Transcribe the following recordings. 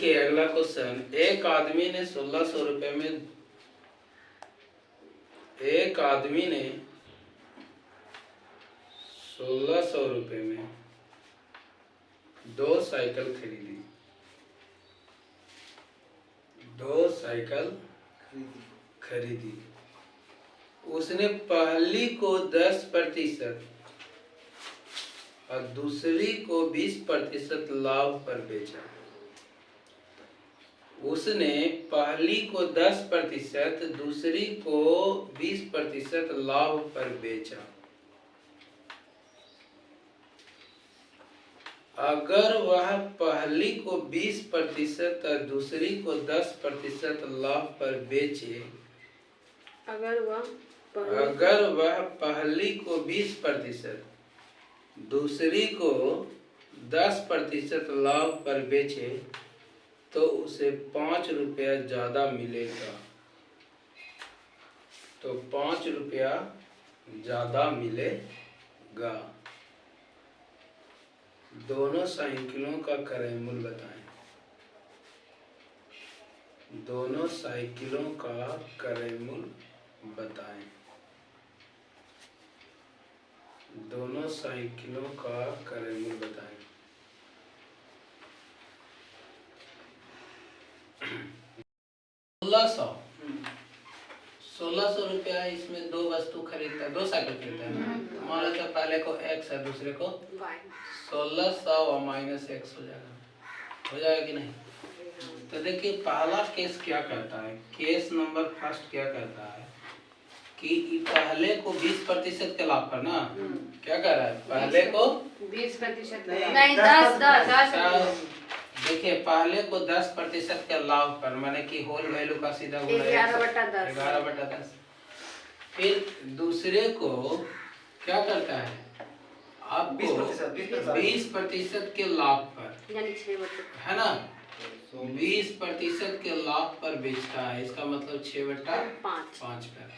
Okay, अगला question. एक आदमी ने 1600 रुपए में एक आदमी ने 1600 रुपए में 2 साइकिल खरीदी। 2 साइकिल खरीदी। उसने पहली को 10% और दूसरी को 20% लाभ पर बेचा। उसने पहली को 10%, दूसरी को 20% लाभ पर बेचा। अगर वह पहली को 20% और दूसरी को 10% लाभ पर बेचे, अगर वह पहली को 20%, दूसरी को 10% लाभ पर बेचे तो उसे 5 रुपया ज्यादा मिलेगा। तो 5 रुपया ज्यादा मिलेगा। दोनों साइकिलों का क्रय मूल्य बताएं। दोनों साइकिलों का क्रय मूल्य बताएं। दोनों साइकिलों का क्रय मूल्य बताएं। 1600 रुपया इसमें 2 वस्तु खरीदता है, 2 साइकिल खरीदता है। मान लो पहले को x है, दूसरे को 1600 और -x हो जाएगा कि नहीं? तो देखिए पहला केस क्या करता है, केस नंबर फर्स्ट क्या करता है कि पहले को 20% के लाभ पर ना क्या कर रहा है, पहले को 20% नहीं 10। देखिए पहले को 10% के लाभ पर, माने कि होल वैल्यू का सीधा गुना 11/10। फिर दूसरे को क्या करता है, आपको 20% के लाभ पर, है ना, 20% के लाभ पर बेचता है। इसका मतलब 6/5 पर।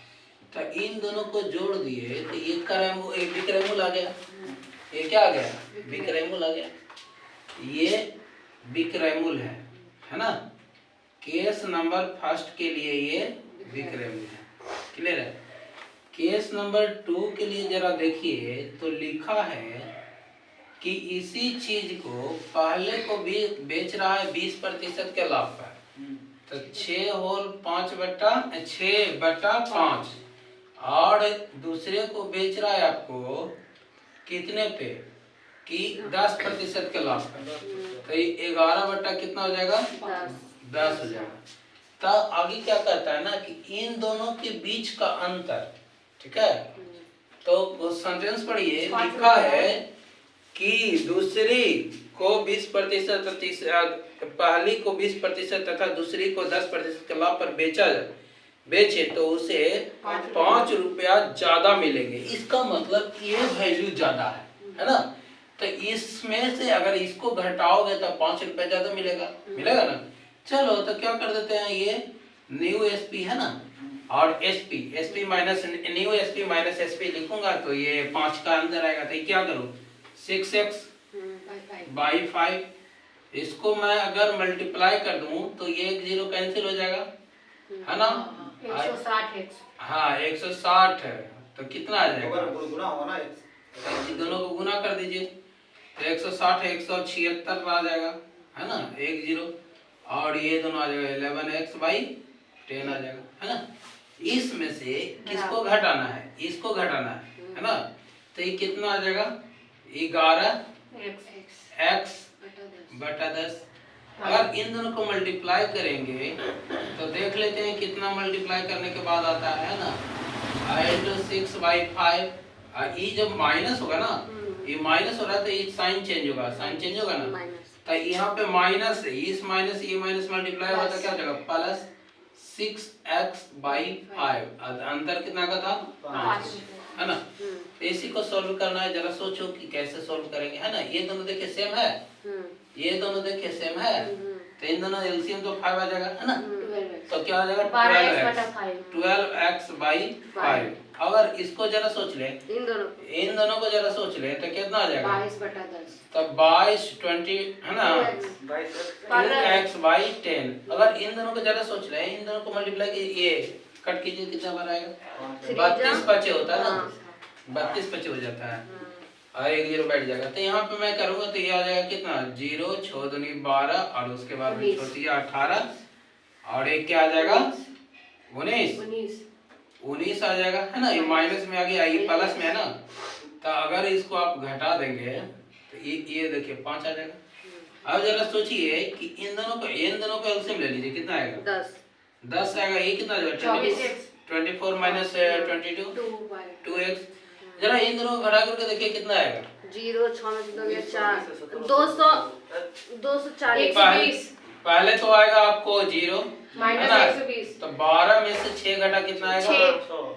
तो इन दोनों को जोड़ दिए तो ये विक्रय मूल्य आ गया। ये क्या आ गया, विक्रय मूल्य आ गया। ये विक्रय मूल्य है ना। केस नंबर फर्स्ट के लिए ये विक्रय मूल्य है। क्लियर है? केस नंबर 2 के लिए जरा देखिए तो लिखा है कि इसी चीज को पहले को भी बेच रहा है 20% के लाभ पर, तो 6 होल 6/5 और दूसरे को बेच रहा है आपको कितने पे, कि 10% के लाभ पर, तो 11 कितना हो जाएगा, 10 हो जाएगा। तो आगे क्या कहता है ना कि इन दोनों के बीच का अंतर, ठीक है, तो सेंटेंस पढ़िए। लिखा है कि दूसरी को 20%, पहली को 20% तथा दूसरी को 10% के लाभ पर बेचे तो उसे 5 रुपया ज्यादा मिलेंगे। इसका मतलब ये वैल्यू ज्यादा है ना। तो इसमें से अगर इसको घटाओगे तो 5 रुपया ज्यादा मिलेगा ना। चलो तो क्या कर देते हैं, ये न्यू एसपी है ना, और SP minus new SP minus SP लिखूंगा तो ये 5 का अंदर आएगा। तो क्या करूं, 6x/5, इसको मैं अगर मल्टीप्लाई कर दूं तो ये 1 0 कैंसिल हो जाएगा, है ना। 160x, हाँ 160 है। तो कितना आ जाएगा, दोनों को गुना कर दीजिए तो 160 176 आ जाएगा, है ना, 1 0, और ये दोनों आ जाएगा 11x/10 आ जाएगा, है ना। इसमें से किसको घटाना है, इसको घटाना है ना। तो ये कितना आ जाएगा, 11x/10। अगर इन दोनों को मल्टीप्लाई करेंगे तो देख लेते हैं कितना मल्टीप्लाई करने के बाद आता है ना, 6/5। ये जब माइनस होगा ना, ये माइनस हो रहा है तो ये साइन चेंज होगा ना। तो यहाँ पे माइनस है, इस माइनस ये माइनस मल्टीप्लाई होगा तो क्या हो जाएगा, +6x/5। अंतर कितना का था, 5, है ना। इसी को सॉल्व करना है। जरा सोचो कि कैसे सॉल्व करेंगे, है ना। ये दोनों देखिए सेम है, ये दोनों देखिए सेम है, तो इन दोनों एलसीएम तो 5 आ जाएगा, है ना। तो क्या हो जाएगा, 12x/5, अगर इसको जरा सोच ले, इन दोनों को जरा सोच ले तो कितना आ जाएगा? 22/10 तब 22 है ना, 2x बाई 10। अगर इन दोनों को जरा सोच ले, इन दोनों को मल्टीप्लाई ये कट कीजिए, कितना बार आएगा? 32 बचे होता है ना, 32 बचे हो जाता है और एक 0 बैठ जाएगा। तो यहाँ पे मैं करूंगा तो ये आ जाएगा कितना? 0 6 दूनी 12 और उसके बाद में छोटी 18 और एक क्या आ जाएगा? 19 आ जाएगा, है ना। ये माइनस में आ गया, ये प्लस में है ना। तो अगर इसको आप घटा देंगे तो ये देखिए 5 आ जाएगा। अब जरा सोचिए कि इन दोनों को एलसीएम ले लीजिए, कितना आएगा? 10 आएगा। ये कितना आ जाएगा? 24 माइनस 22 2x। जरा इन दोनों को घटा करके देखिए कितना आएगा? 0 6 में 4 240 पहले तो आएगा आपको 0 माइनस 120। तो 12 में से 6 घटा कितना आएगा?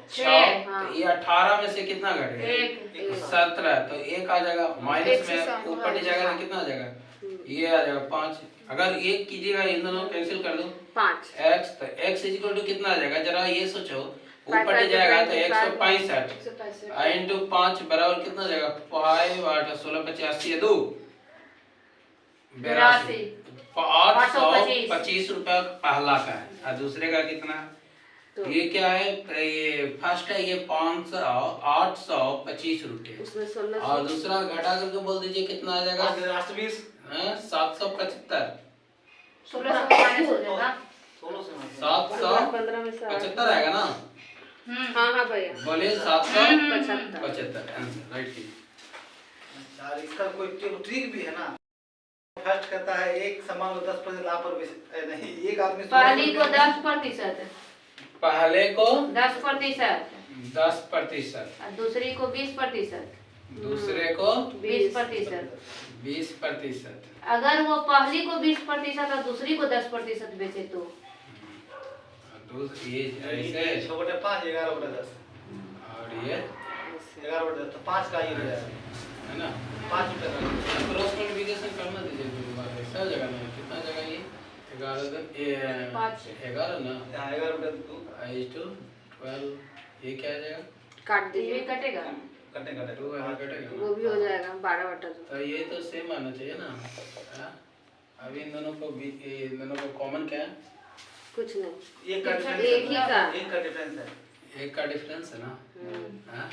6। हाँ। तो ये 18 में से कितना घटेगा? 17। तो 1 आ जाएगा, माइनस में ऊपर नहीं जाएगा तो कितना आ जाएगा? ये आ जाएगा 5। अगर 1 कीजिएगा, इन दोनों को कैंसिल कर दो, 5 x। तो x इक्वल टू कितना आ जाएगा? जरा ये सोचो, ऊपर नहीं जाएगा तो 165 इंटू 5 बराबर कितना आ जाएगा? 5 8 16 85 2 82 825 रुपया पहला का है और दूसरे का कितना? तो ये क्या है? ये फर्स्ट है, ये 825 रुपये और दूसरा घटा करके बोल दीजिए कितना आ जाएगा? 775 775 आएगा ना? हाँ भैया बोले 775 आंसर राइट कीजिए। इसका कोई ट्रिक भी है ना? फर्स्ट कहता है एक सामान को 10% लाभ पर नहीं, एक आदमी पहले को 10%, पहले को 10%, 10% और दूसरी को 20%, दूसरे को 20%। 20%। अगर वो पहली को 20% और दूसरी को 10% बेचे तो ये ऐसे 6/5 11/10 और ये 11/10 तो 5 का ही हो जाएगा, है ना। 5 रुपए का क्रॉस मल्टीप्लिकेशन करना दीजिए दो बार। सब जगह में कितना जगह ये 11 ना 11/2 12 ये क्या आ जाएगा? काट दीजिए, कटेगा, कटेगा 2 कटेगा, वो भी हो जाएगा 12/2। तो ये तो सेम आना चाहिए ना। अभी इन दोनों को कॉमन क्या है? कुछ नहीं, एक का डिफरेंस है, एक का डिफरेंस है ना। हाँ,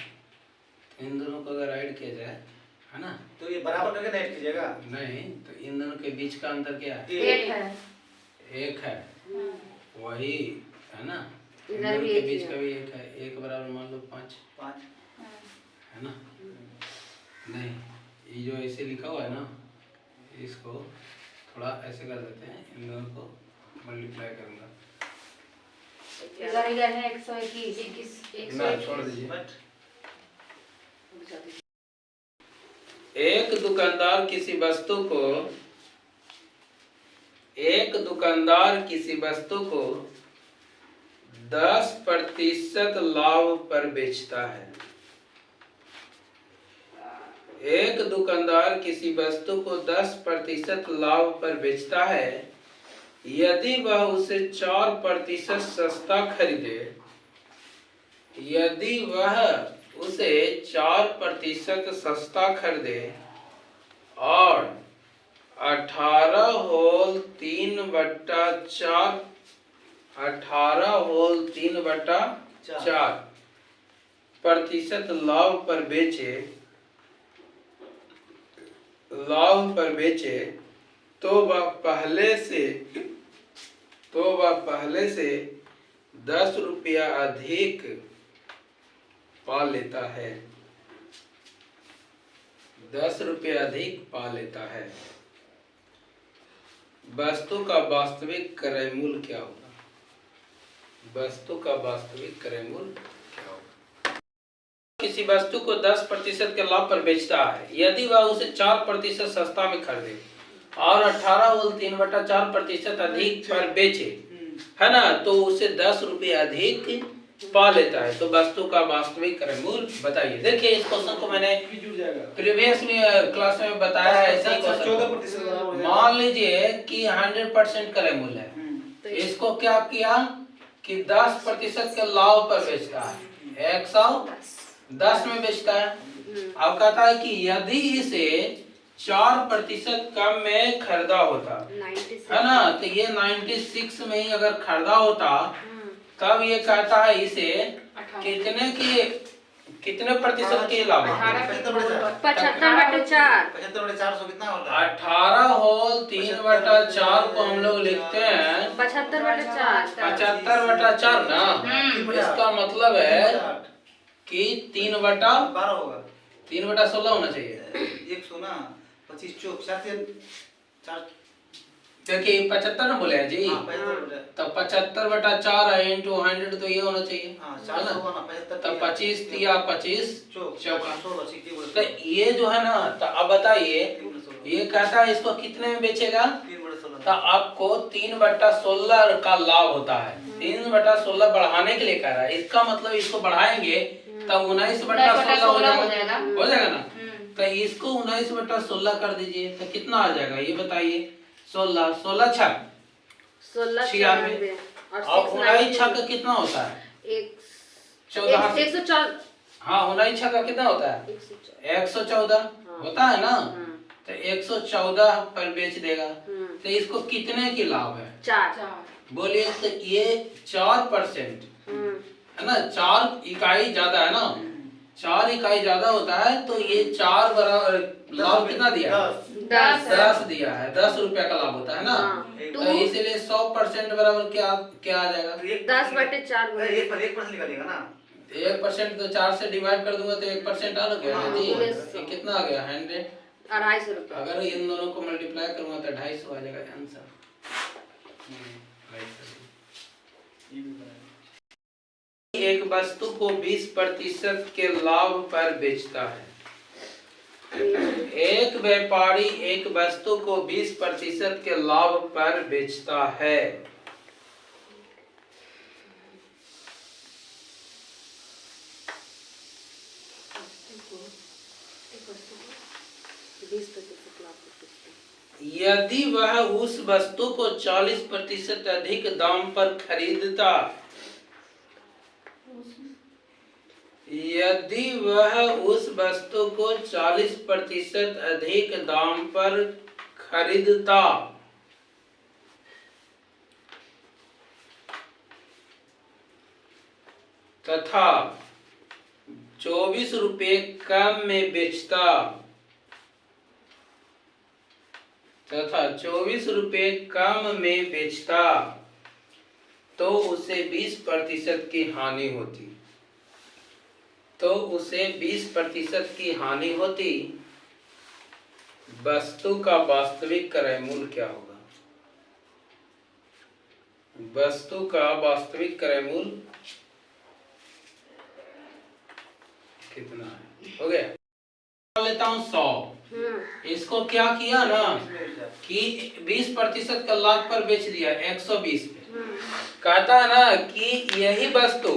इन दोनों को अगर ऐड किया जाए, है ना, तो ये बराबर करके ऐड कीजिएगा। नहीं तो इन दोनों के बीच का अंतर क्या है? एक है वही, है ना। इन दोनों के बीच का भी एक है, एक बराबर मान लो 5 है ना। नहीं, ये जो ऐसे लिखा हुआ है ना, इसको थोड़ा ऐसे कर देते हैं, इन दोनों को मल्टीप्लाई करूंगा। इधर है 121 ना छोड़ दीजिए। एक दुकानदार किसी वस्तु को 10% लाभ पर बेचता है। एक दुकानदार किसी वस्तु को 10% लाभ पर बेचता है। यदि वह उसे 4% सस्ता खरीदे, यदि वह उसे 4% सस्ता खरीदे और 18 होल 3/4 प्रतिशत लाभ पर बेचे तो वह पहले से 10 रुपया अधिक पा लेता है। 10 रुपये अधिक पा लेता है। वस्तु का वास्तविक क्रय मूल्य क्या होगा? वस्तु का वास्तविक क्रय मूल्य क्या होगा? किसी वस्तु को 10% के लाभ पर बेचता है। यदि वह उसे 4% सस्ता में खरीदे और 18 होल 3/4% अधिक पर बेचे, है ना, तो उसे 10 रुपये अधिक पा लेता है। तो वस्तु का वास्तविक क्रय मूल्य बताइए। देखिए इस क्वेश्चन को मैंने प्रीवियस क्लास में बताया है। ऐसा ही क्वेश्चन मान लीजिए कि 100% क्रय मूल्य है, तो इसको क्या किया कि 10% के लाभ पर बेचता है। 110 में बेचता है। अब कहता है कि यदि इसे 4% कम में खरीदा होता, 96 है ना, तो ये 96 में ही अगर खरीदा होता तब ये कहता है इसे कितने प्रतिशत के लाभ होता? 75/4 75/400 कितना होता है? 18 होल 3/4 को हम लोग लिखते हैं 75/4 75/4 ना। इसका मतलब है कि 12 होगा। 3/16 होना चाहिए। 100 ना 25 चौक 4 देखिए 75 ना बोले हैं जी, हाँ 75 तो 75/4 है इंटू 100 तो ये होना चाहिए, हाँ है 400 ना। होगा ना 75 तो 25 तिया 25 चौक चौका। 16 ठीक तो ये जो है ना, तो अब बताइए 3/16 ये कहता है इसको कितने में बेचेगा? 3/16 तो आपको 3/16 का लाभ होता है। 3/16 बढ़ाने के लिए कह रहा है, इसका मतलब इसको बढ़ाएंगे तो 19/16 हो जाएगा, हो जाएगा ना। तो इसको 19/16 कर दीजिए तो कितना आ जाएगा ये बताइए? 16 16 छक 16 और अब 19 छक कितना होता है? 14 हाँ 19 छक कितना होता है? 114 होता है ना। तो 114 पर बेच देगा तो इसको कितने की लाभ है? 4 बोलिए। तो ये 4% है ना, 4 इकाई ज्यादा है ना, 4 इकाई ज्यादा होता है तो ये 4 बराबर लाभ कितना दिया? 10 दिया है, 10 रुपया का लाभ होता है ना। तो इसीलिए 100% बराबर क्या क्या आ जाएगा? 10/4 1% निकालेगा ना। 1% तो 4 से डिवाइड कर दूंगा तो 1% आ गया ना जी। ये कितना आ गया? 100। 250 रुपए। अगर इन दोनों को मल्टीप्लाई करूंगा तो 250 आ जाएगा आंसर। एक वस्तु को 20% के लाभ पर बेचता है। एक व्यापारी एक वस्तु को 20% के लाभ पर बेचता है। यदि वह उस वस्तु को 40% अधिक दाम पर खरीदता, यदि वह उस वस्तु को 40% अधिक दाम पर खरीदता तथा 24 रुपये कम में बेचता, तथा 24 रुपये कम में बेचता तो उसे 20% की हानि होती। तो उसे 20% की हानि होती। वस्तु का वास्तविक क्रय मूल्य क्या होगा? वस्तु का वास्तविक क्रय मूल्य कितना है? हो गया। लेता हूँ 100। इसको क्या किया ना कि 20% का लाभ पर बेच दिया 120 पे। कहता है ना कि यही वस्तु,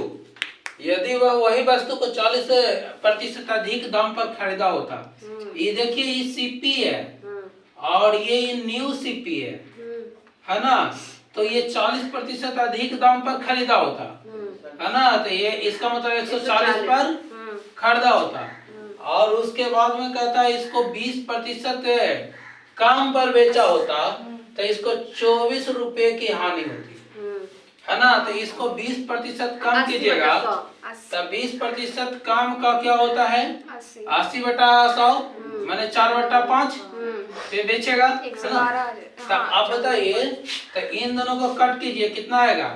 यदि वह वही वस्तु को 40% अधिक दाम पर खरीदा होता, ये देखिए ये सीपी है और ये न्यू सीपी है ना, तो ये 40% अधिक दाम पर खरीदा होता है ना, तो ये इसका मतलब 140 पर खरीदा होता और उसके बाद में कहता है इसको 20% कम पर बेचा होता तो इसको 24 रुपए की हानि होती, है ना। तो इसको 20% कम कीजिएगा तो 20% कम का क्या होता है? 80/100 मैंने 4/5 पे बेचेगा, है ना। तो अब बताइए तो इन दोनों को कट कीजिए कितना आएगा?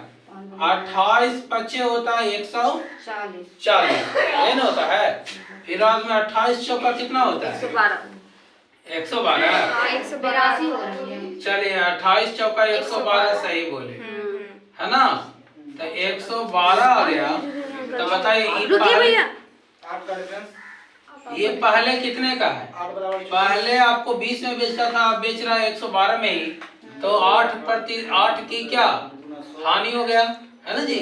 28 25 होता है 140, ये ना होता है। फिर बाद में 28 चौका कितना होता है? 112 182 हो रही है। चलिए 28 चौका 112 सही बोले, है ना। तो 112 आ गया। तो बताइए ये पहले कितने का है? पहले आपको 20 में बेचता था, आप बेच रहा है 112 में ही, तो 8 की क्या हानि हो गया, है ना जी।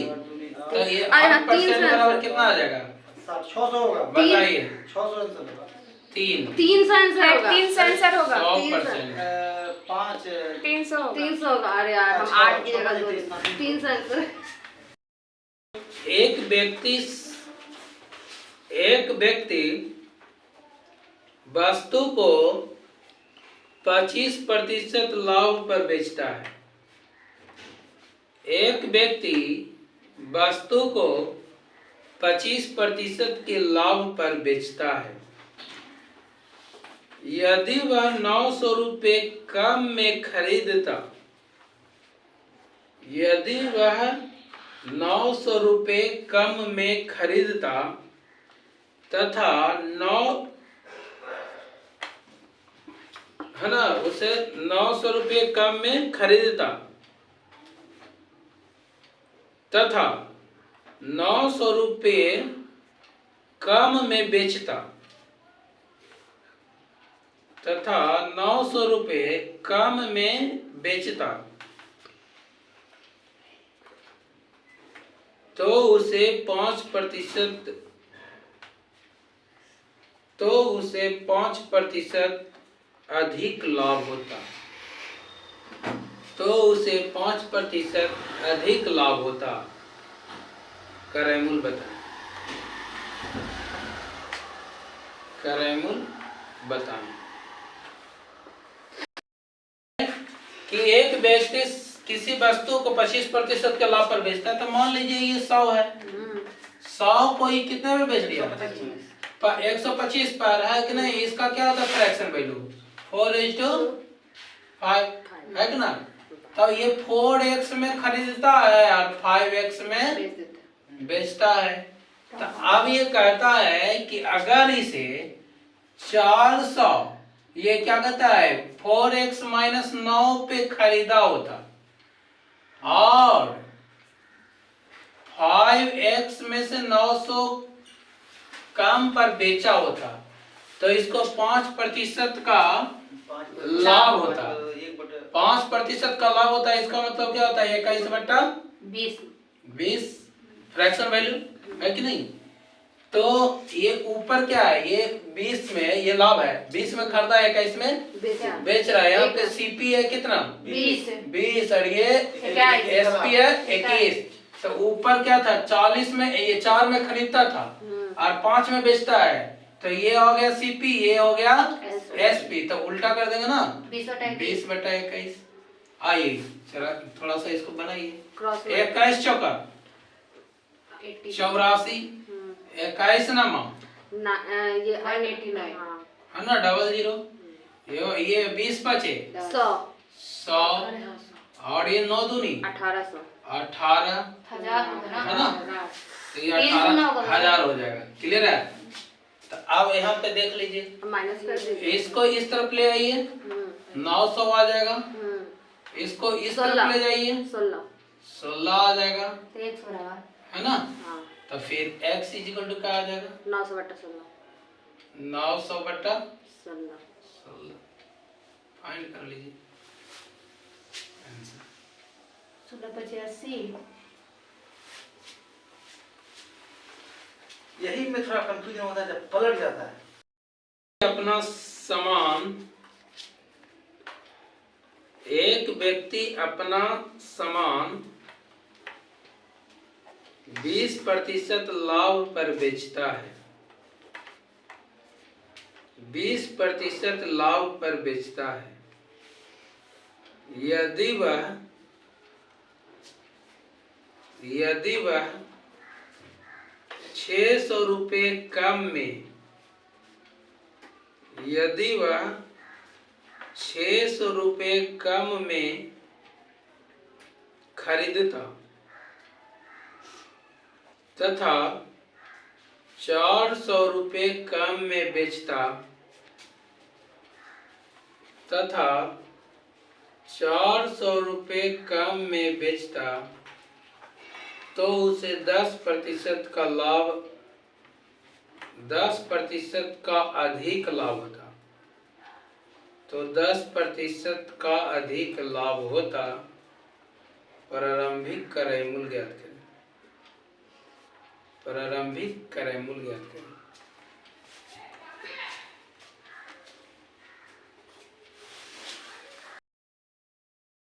तो ये 8% बराबर कितना आ जाएगा? 600 होगा। बताइए 600 300 आंसर होगा। 100%। 5 300 होगा। अरे यार हम 8 की जगह 300 आंसर। एक व्यक्ति एक व्यक्ति वस्तु को 25% लाभ पर बेचता है। एक व्यक्ति वस्तु को 25% के लाभ पर बेचता है। यदि वह 900 रुपये कम में खरीदता, यदि वह 900 रुपये कम में खरीदता तथा है ना, उसे 900 रुपये कम में खरीदता तथा 900 रुपये कम में बेचता, तथा 900 रुपये कम में बेचता, तो उसे 5% अधिक लाभ होता, तो उसे 5% अधिक लाभ होता। करैमूल बताएं, करैमूल बताएं कि एक व्यक्ति किसी वस्तु को 25% के लाभ पर बेचता है। तो मान लीजिए ये 100 है, 100 को ही कितने में बेच दिया? 125 पर है कि नहीं? इसका क्या होता है फ्रैक्शन वैल्यू? 4:5 है कि ना? तो ये 4x में खरीदता है और 5x में बेचता है। तो अब ये कहता है कि अगर इसे 400, ये क्या कहता है, 4x - 9 पे खरीदा होता और 5x में से 900 कम पर बेचा होता, तो इसको 5% का लाभ होता। 5% का लाभ होता है। इसका मतलब क्या होता है? 21/20 फ्रैक्शन वैल्यू है कि नहीं? तो ये ऊपर क्या है? ये 20 में ये लाभ है, 20 में खरीदा है, 21 में बेच रहा है। यहाँ पे सीपी है कितना? 20 और ये एसपी है 21। तो ऊपर क्या था? 40 में, ये 4 में खरीदता था और 5 में बेचता है, तो ये हो गया सीपी, ये हो गया एसपी। तो उल्टा कर देंगे ना, 20/21। आइए चला थोड़ा सा इसको बनाइए। 21 चौका 84, 21 ये 189 है ना, 00। ये 20 बचे 100 और ये 9 दूनी 18 है ना, तो ये 18,000 हो जाएगा। क्लियर है? तो अब यहाँ पे देख लीजिए, माइनस कर दीजिए। इसको इस तरफ ले आइए, 900 आ जाएगा। इसको इस तरफ ले जाइए, 16 आ जाएगा, है ना? तो फिर x = क्या आ जाएगा? 900/16 900/16 फाइंड कर लीजिए आंसर। 16/85। यही में थोड़ा कंफ्यूजन होता है जब पलट जाता है। अपना सामान, एक व्यक्ति अपना सामान 20% लाभ पर बेचता है, 20% लाभ पर बेचता है। यदि वह 600 रुपये कम में, यदि वह 600 रुपये कम में खरीदता तथा 400 रुपये कम में बेचता, तथा 400 रुपये कम में बेचता, तो उसे 10% का लाभ, 10% का अधिक लाभ होता। तो 10% का अधिक लाभ होता। प्रारंभिक क्रय मूल्य ज्ञात करें, प्रारंभिक क्रय मूल्य ज्ञात करें।